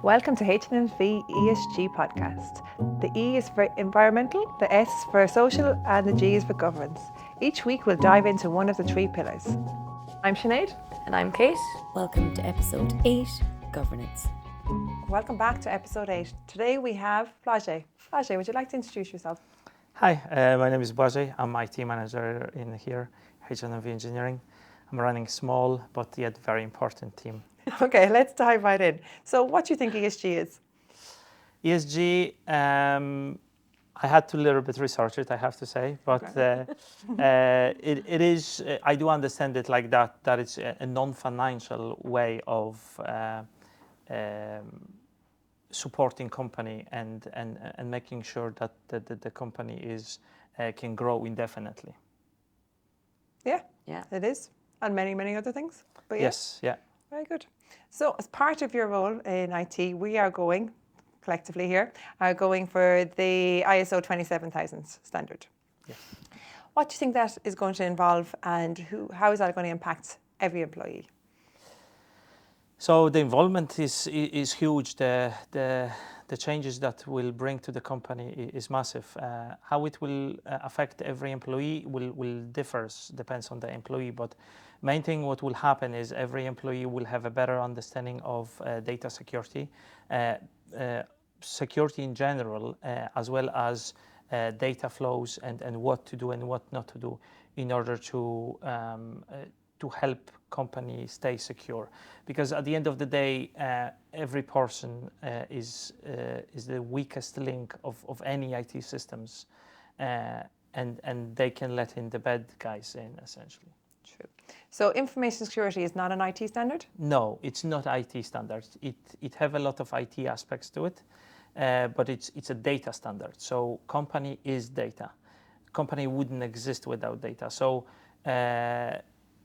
Welcome to H&MV ESG Podcast. The E is for environmental, the S for social, and the G is for governance. Each week we'll dive into one of the three pillars. I'm Sinead. And I'm Kate. Welcome to episode 8, Governance. Welcome back to episode 8. Today we have Blage. Blage, would you like to introduce yourself? Hi, my name is Blage. I'm IT manager in here, H&MV Engineering. I'm running a small but yet very important team. Okay, let's dive right in. So what do you think ESG is? ESG, I had to a little bit research it, I have to say, but it is, I do understand it like that it's a non-financial way of supporting company and making sure that the company can grow indefinitely. Yeah, it is. And many other things. But Yes, yeah. Very good. So as part of your role in IT, we are going, collectively here, going for the ISO 27000 standard. Yes. What do you think that is going to involve and how is that going to impact every employee? So the involvement is huge. The changes that will bring to the company is massive. How it will affect every employee will differs, depends on the employee. But main thing what will happen is every employee will have a better understanding of data security, security in general, as well as data flows and what to do and what not to do in order to help company stay secure, because at the end of the day, every person is the weakest link of any IT systems, and they can let in the bad guys in essentially. True. So information security is not an IT standard? No, it's not IT standards. It have a lot of IT aspects to it, but it's a data standard. So company is data. Company wouldn't exist without data. So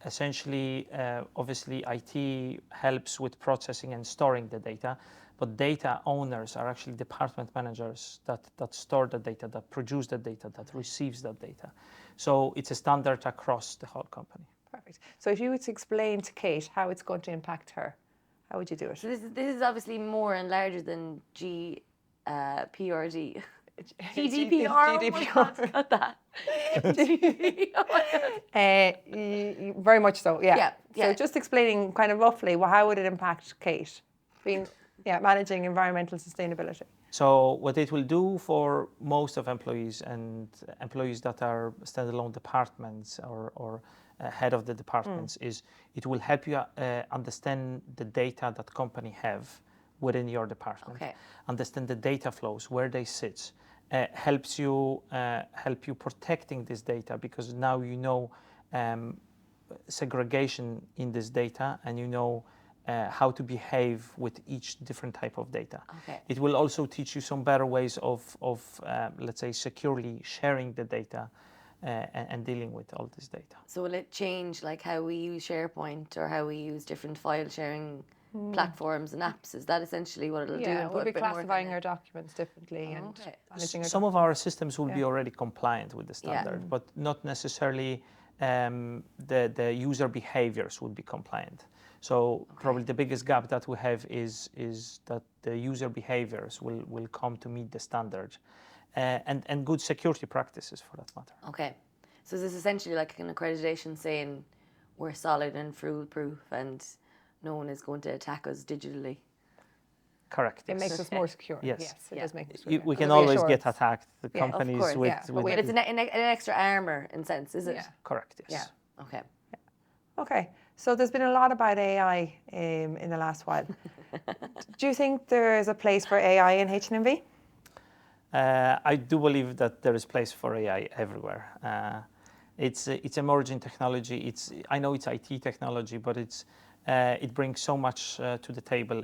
essentially, obviously, IT helps with processing and storing the data, but data owners are actually department managers that store the data, that produce the data, that receives that data. So it's a standard across the whole company. Perfect. So if you were to explain to Kate how it's going to impact her, how would you do it? So this is obviously more and larger than GPRD. GDPR. Oh my God, got that. Very much so, yeah. Yeah. So just explaining kind of roughly, how would it impact Kate, managing environmental sustainability? So what it will do for most of employees and employees that are standalone departments or head of the departments is it will help you understand the data that company have within your department. Okay. Understand the data flows, where they sit. Helps you protecting this data, because now you know segregation in this data, and you know how to behave with each different type of data. Okay. It will also teach you some better ways of let's say, securely sharing the data and dealing with all this data. So will it change like how we use SharePoint or how we use different file sharing platforms and apps? Is that essentially what it'll do? Yeah, we'll be classifying our documents differently and managing our Some of our systems will be already compliant with the standard, but not necessarily the user behaviors would be compliant. So probably the biggest gap that we have is that the user behaviors will come to meet the standard, and good security practices for that matter. Okay. So is this essentially like an accreditation saying we're solid and foolproof and no one is going to attack us digitally? Correct. It makes us more secure. Yes. It does make us secure. We can always get attacked. The companies of course, with but it's an extra armor in sense, is it? Yeah. Correct. Yes. Yeah. Okay. Okay. So there's been a lot about AI in the last while. Do you think there is a place for AI in H&MV? I do believe that there is place for AI everywhere. It's emerging technology. I know it's IT technology, but it brings so much to the table.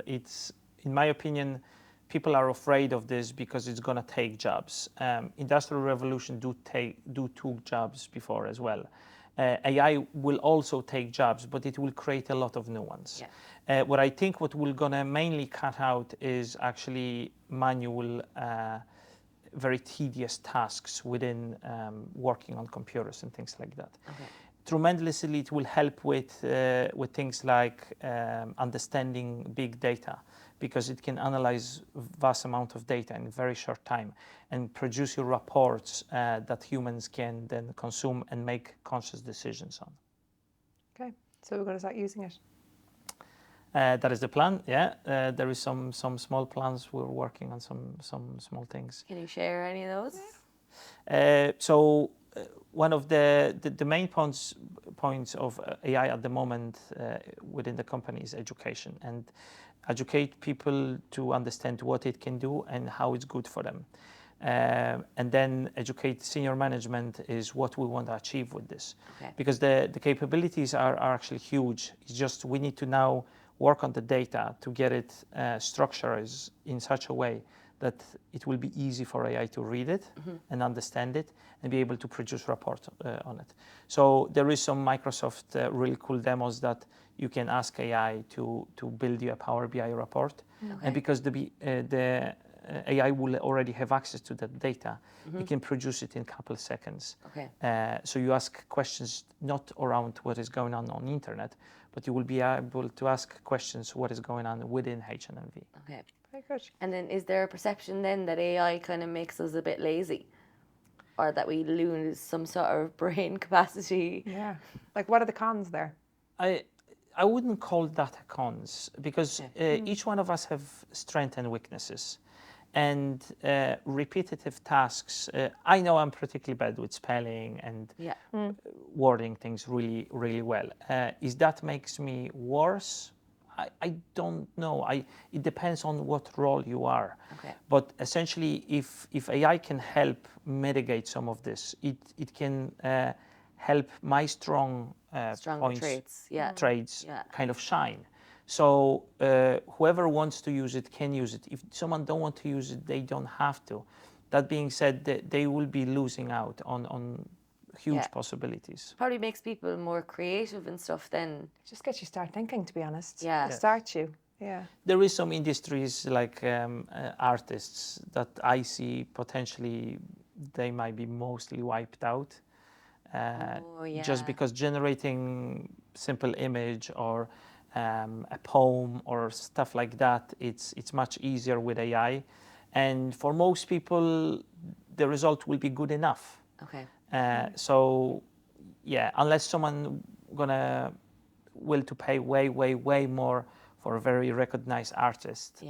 In my opinion, people are afraid of this because it's going to take jobs. Industrial revolution took jobs before as well. AI will also take jobs, but it will create a lot of new ones. Yeah. What I think what we're going to mainly cut out is actually manual, very tedious tasks within working on computers and things like that. Okay. tremendously it will help with things like understanding big data, because it can analyze vast amount of data in a very short time and produce you reports that humans can then consume and make conscious decisions on. Okay, so we're going to start using it. That is the plan. Yeah, there is some small plans. We're working on some small things. Can you share any of those? So one of the main points of AI at the moment within the company is education, and educate people to understand what it can do and how it's good for them. And then educate senior management is what we want to achieve with this. Okay. Because the capabilities are actually huge. It's just we need to now work on the data to get it structured in such a way that it will be easy for AI to read it and understand it and be able to produce reports on it. So there is some Microsoft really cool demos that you can ask AI to build you a Power BI report. Okay. And because the AI will already have access to that data, it can produce it in a couple of seconds. Okay. So you ask questions not around what is going on the internet, but you will be able to ask questions what is going on within H&MV. Okay. Very good. And then is there a perception then that AI kind of makes us a bit lazy? Or that we lose some sort of brain capacity? Yeah. Like, what are the cons there? I wouldn't call that a cons, because each one of us have strengths and weaknesses. And repetitive tasks, I know I'm particularly bad with spelling and wording things really, really well. Is that makes me worse? I don't know. It depends on what role you are. Okay. But essentially, if AI can help mitigate some of this, it can help my strong points, trades kind of shine. So whoever wants to use it can use it. If someone don't want to use it, they don't have to. That being said, they will be losing out on huge possibilities. Probably makes people more creative and stuff then. Just get you start thinking, to be honest. Yeah. Start you. Yeah. There is some industries like artists that I see potentially they might be mostly wiped out. Just because generating simple image or a poem or stuff like that, it's much easier with AI, and for most people the result will be good enough. Okay. So yeah, unless someone will to pay way more for a very recognized artist.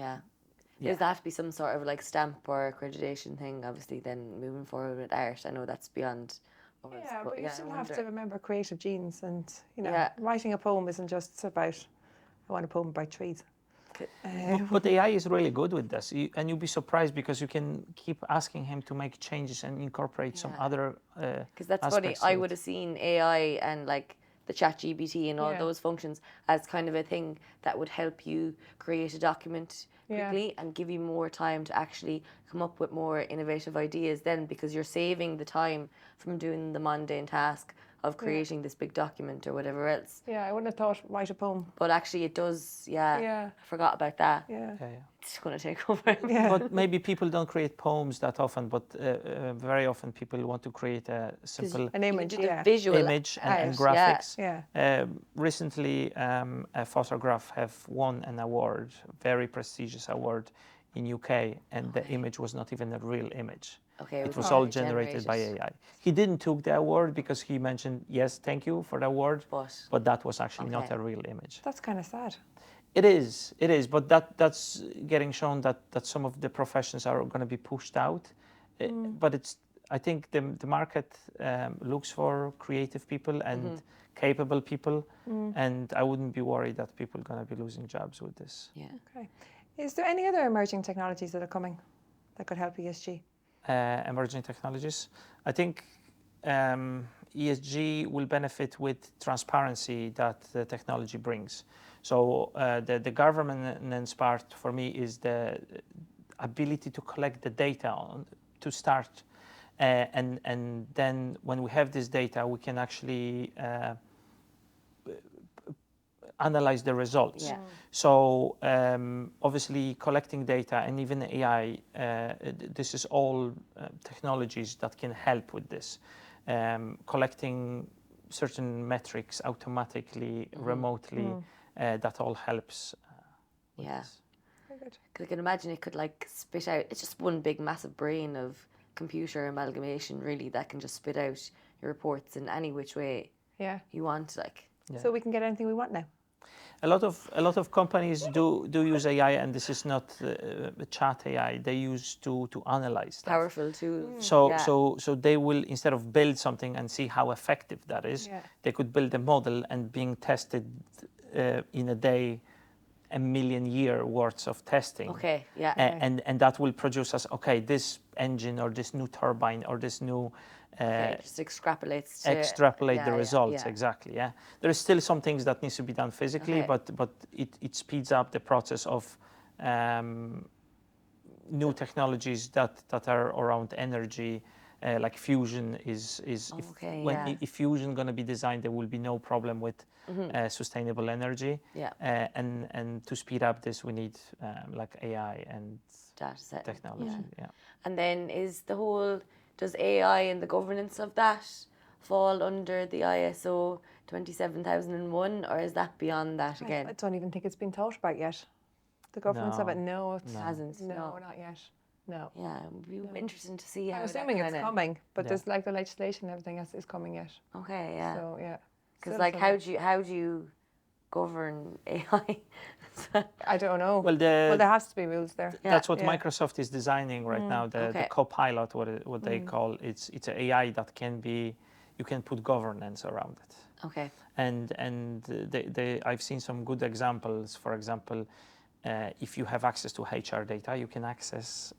Does that have to be some sort of like stamp or accreditation thing, obviously, then moving forward with art? I know that's beyond us, but you still have to remember creative genes, and Yeah. writing a poem isn't just about, I want a poem about trees. But AI is really good with this, and you'll be surprised because you can keep asking him to make changes and incorporate some other because that's funny. I would have seen AI and like the ChatGPT and all those functions as kind of a thing that would help you create a document quickly and give you more time to actually come up with more innovative ideas then, because you're saving the time from doing the mundane task of creating this big document or whatever else. Yeah, I wouldn't have thought write a poem. But actually it does, I forgot about that. Yeah. It's going to take over. But maybe people don't create poems that often, but very often people want to create a simple An image, visual image and graphics. Yeah. Recently, a photograph have won an award, very prestigious award in UK, and the image was not even a real image. Okay, it was all generated by AI. He didn't took the award because he mentioned, yes, thank you for the award, but that was actually not a real image. That's kind of sad. It is, but that's getting shown that some of the professions are going to be pushed out. But I think the market looks for creative people and capable people, and I wouldn't be worried that people are going to be losing jobs with this. Yeah. Okay. Is there any other emerging technologies that are coming that could help ESG? Emerging technologies. I think ESG will benefit with transparency that the technology brings. So the governance part for me is the ability to collect the data to start, and then when we have this data, we can actually analyze the results. Yeah. So obviously collecting data and even AI, this is all technologies that can help with this. Collecting certain metrics automatically, remotely. That all helps. Yeah. Very good. Because I can imagine it could like spit out. It's just one big massive brain of computer amalgamation, really, that can just spit out your reports in any which way you want. Like, so we can get anything we want now. A lot of companies do use AI, and this is not chat AI. They use to analyze that. Powerful tools. So they will, instead of build something and see how effective that is, they could build a model and being tested in a day, 1 million year worth of testing. Okay, yeah. And that will produce us, okay, this engine or this new turbine or this new just extrapolates to, extrapolate the results. Exactly. Yeah, there is still some things that needs to be done physically, but it speeds up the process of new technologies that are around energy, like fusion is if fusion going to be designed, there will be no problem with sustainable energy. And to speed up this, we need like AI and data set technology. And then does AI and the governance of that fall under the ISO 27001, or is that beyond that again? I don't even think it's been thought about yet. The governance of it, no, it hasn't. No, not yet. No. Yeah, it would be interesting to see how. I'm assuming it's coming, but there's like the legislation and everything else is coming yet. Okay, yeah. So yeah. Because like, how do you govern AI? I don't know. Well, there has to be rules there. That's what Microsoft is designing right now. The Copilot, what they call it's an AI that you can put governance around it. Okay. And I've seen some good examples. For example, if you have access to HR data, you can access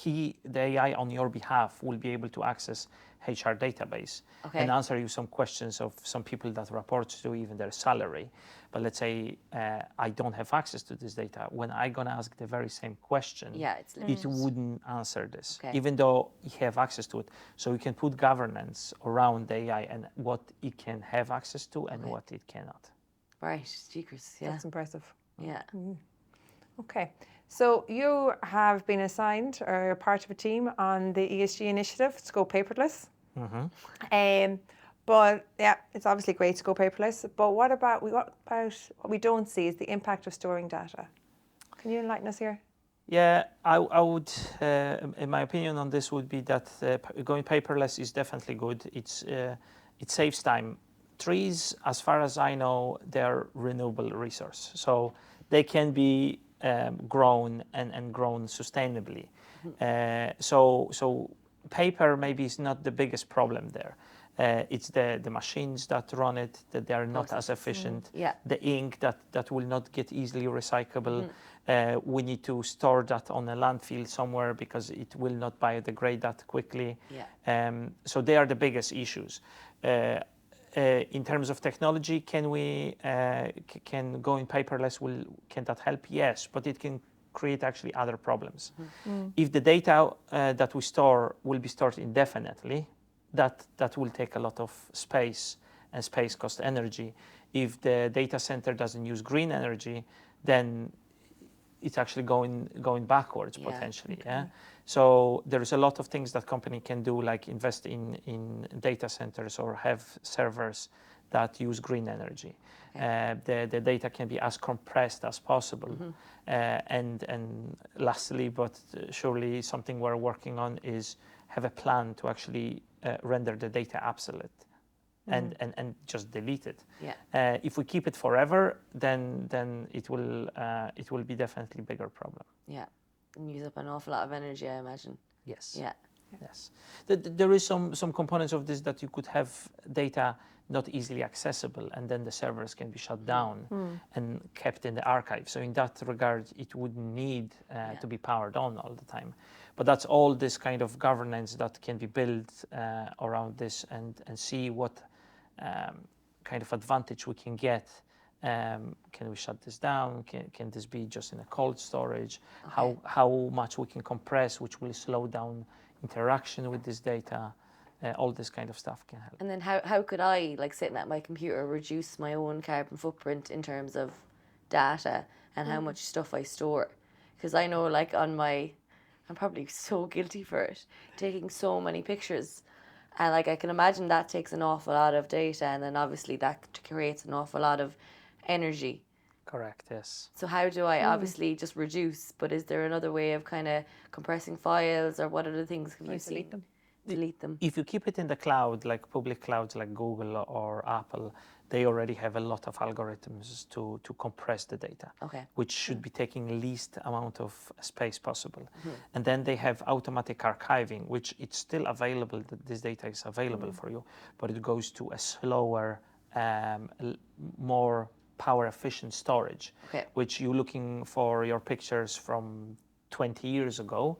the AI on your behalf will be able to access HR database and answer you some questions of some people that report to even their salary. But let's say I don't have access to this data. When I'm going to ask the very same question, it wouldn't answer this, even though you have access to it. So you can put governance around the AI and what it can have access to and what it cannot. Right, secrets, That's impressive. Yeah. Okay. So you have been assigned or you're part of a team on the ESG initiative to go paperless. But yeah, it's obviously great to go paperless. But what about what we don't see is the impact of storing data. Can you enlighten us here? Yeah, I would, in my opinion on this would be that going paperless is definitely good. It saves time. Trees, as far as I know, they're renewable resource. So they can be grown and grown sustainably. So paper maybe is not the biggest problem there. It's the machines that run it, that they are not as efficient. The ink that will not get easily recyclable. We need to store that on a landfill somewhere because it will not biodegrade that quickly. So they are the biggest issues. In terms of technology, can going paperless can that help? Yes, but it can create actually other problems. If the data that we store will be stored indefinitely, that will take a lot of space, and space costs energy. If the data center doesn't use green energy, then it's actually going backwards potentially. So there's a lot of things that company can do, like invest in data centers or have servers that use green energy. The data can be as compressed as possible. And lastly, but surely something we're working on is have a plan to actually render the data obsolete and just delete it. If we keep it forever, then it will be definitely a bigger problem. And use up an awful lot of energy, I imagine. Yes. Yes. There is some components of this that you could have data not easily accessible, and then the servers can be shut down and kept in the archive. So in that regard, it wouldn't need to be powered on all the time. But that's all this kind of governance that can be built around this and see what kind of advantage we can get. Can we shut this down? Can this be just in a cold storage? How much we can compress, which will slow down interaction with this data? All this kind of stuff can help. And then how could I, like sitting at my computer, reduce my own carbon footprint in terms of data and how much stuff I store? Because I know, like I'm probably so guilty for it, taking so many pictures. And like I can imagine that takes an awful lot of data, and then obviously that creates an awful lot of energy. Correct, yes. So how do I obviously just reduce, but is there another way of kind of compressing files, or what other things have you seen? Delete them. Delete them. If you keep it in the cloud, like public clouds like Google or Apple, they already have a lot of algorithms to compress the data, which should be taking least amount of space possible. And then they have automatic archiving, which it's still available, that this data is available for you, but it goes to a slower, more power efficient storage, which you're looking for your pictures from 20 years ago.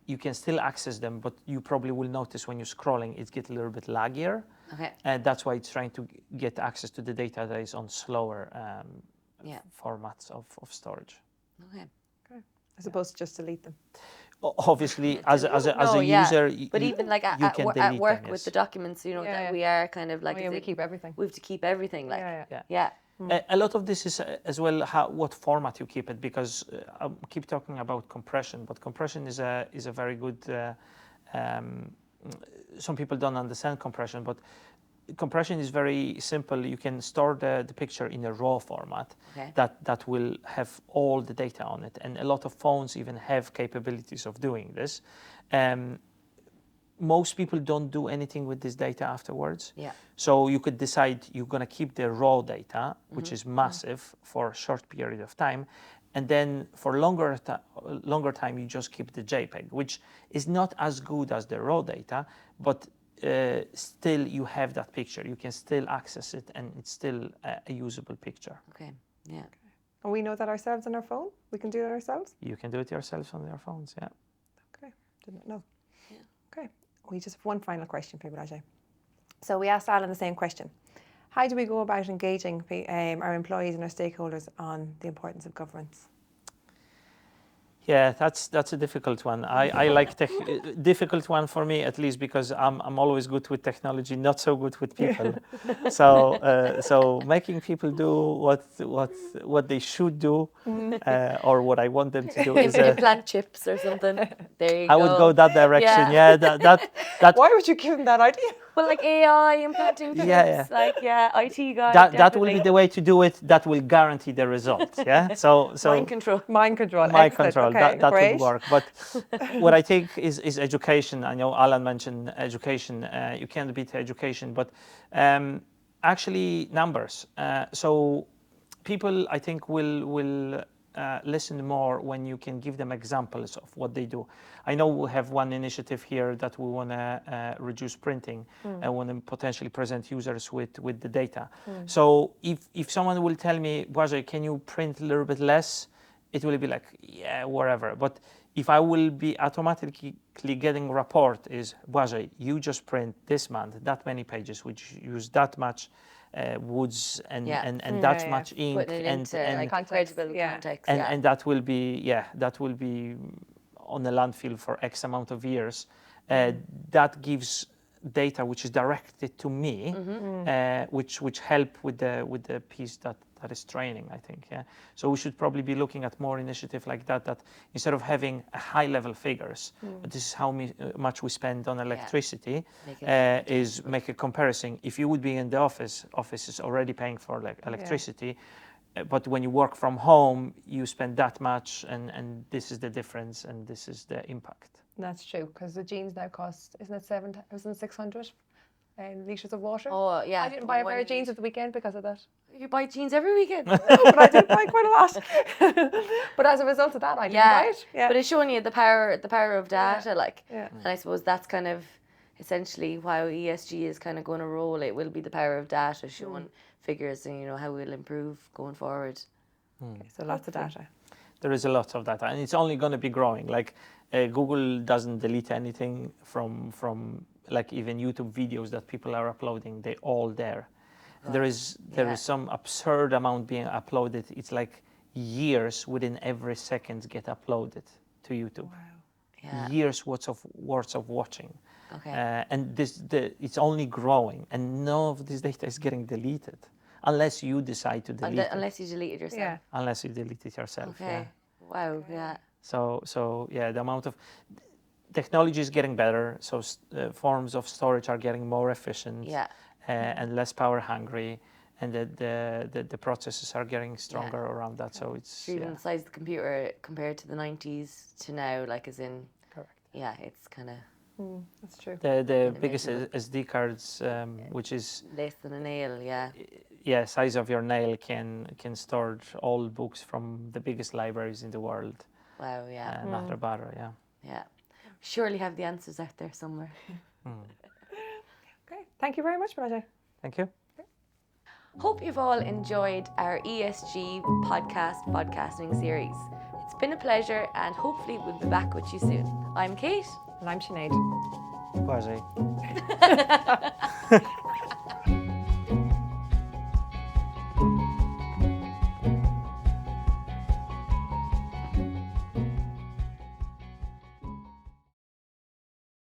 You can still access them, but you probably will notice when you're scrolling, it gets a little bit laggier. And that's why it's trying to get access to the data that is on slower formats of storage. As opposed to just delete them. Obviously, as a user, but even like at work them, with the documents, you know, that we are kind of like we keep everything. We have to keep everything, like A lot of this is as well what format you keep it, because I keep talking about compression, but compression is a very good. Some people don't understand compression, but compression is very simple. You can store the picture in a raw format that will have all the data on it, and a lot of phones even have capabilities of doing this. Most people don't do anything with this data afterwards. So you could decide you're going to keep the raw data, which is massive, for a short period of time. And then for longer time, you just keep the JPEG, which is not as good as the raw data, but still you have that picture. You can still access it, and it's still a usable picture. And we know that ourselves on our phone? We can do it ourselves? You can do it yourselves on your phones, Okay, didn't know. Okay, we just have one final question for you, Rajay. So we asked Alan the same question. How do we go about engaging our employees and our stakeholders on the importance of governance? Yeah, that's a difficult one. I like difficult one for me, at least, because I'm always good with technology, not so good with people. So making people do what they should do, or what I want them to do is plant chips or something. There you go. I would go that direction. Yeah, that. Why would you give them that idea? Well, like AI implanting chips, like IT guy. That will be the way to do it. That will guarantee the result. Yeah. So mind control. Mind control. Mind control. Okay, that would work. But what I think is education. I know Alan mentioned education. You can't beat education, but actually numbers. So people, I think, will listen more when you can give them examples of what they do. I know we have one initiative here that we want to reduce printing and want to potentially present users with the data. So if someone will tell me, Błażej, can you print a little bit less? It will be like, yeah, whatever. But if I will be automatically getting a report is, Błażej, you just print this month that many pages, which use that much woods and that much ink, putting it into like credible context, and that will be on the landfill for X amount of years. That gives data which is directed to me, which help with the piece that is training, I think. So we should probably be looking at more initiative like that instead of having a high level figures, this is how much we spend on electricity, is make a comparison. If you would be in the office is already paying for electricity, but when you work from home, you spend that much, and this is the difference, and this is the impact. That's true, because the jeans now cost, isn't it 7,600 litres of water? Oh, yeah. I didn't buy a pair of jeans at the weekend because of that. You buy jeans every weekend? No, but I did buy quite a lot. But as a result of that, I didn't buy it. Yeah, but it's showing you the power of data, and I suppose that's kind of essentially why ESG is kind of going to roll. It will be the power of data showing figures, and how we'll improve going forward. Okay, so lots of data. There is a lot of data, and it's only going to be growing. Like Google doesn't delete anything from like even YouTube videos that people are uploading. They're all there. Right. There is some absurd amount being uploaded. It's like years within every second get uploaded to YouTube. Wow. Yeah. Years worth of watching. Okay. And it's only growing, and none of this data is getting deleted unless you decide to delete it. Unless you delete it yourself. Yeah. Unless you delete it yourself. Okay. Yeah. Wow. Yeah. So yeah, the amount of technology is getting better, so forms of storage are getting more efficient and less power hungry, and the processes are getting stronger around that. So it's even the size of the computer compared to the 90s to now, like as in, correct. Yeah, it's kind of. That's true. The biggest SD cards, which is less than a nail, size of your nail, can store all books from the biggest libraries in the world. Wow, yeah. Not a bother, Yeah. Surely have the answers out there somewhere. Okay, thank you very much, Rajay. Thank you. Hope you've all enjoyed our ESG podcasting series. It's been a pleasure, and hopefully we'll be back with you soon. I'm Kate. And I'm Sinead. Quasi.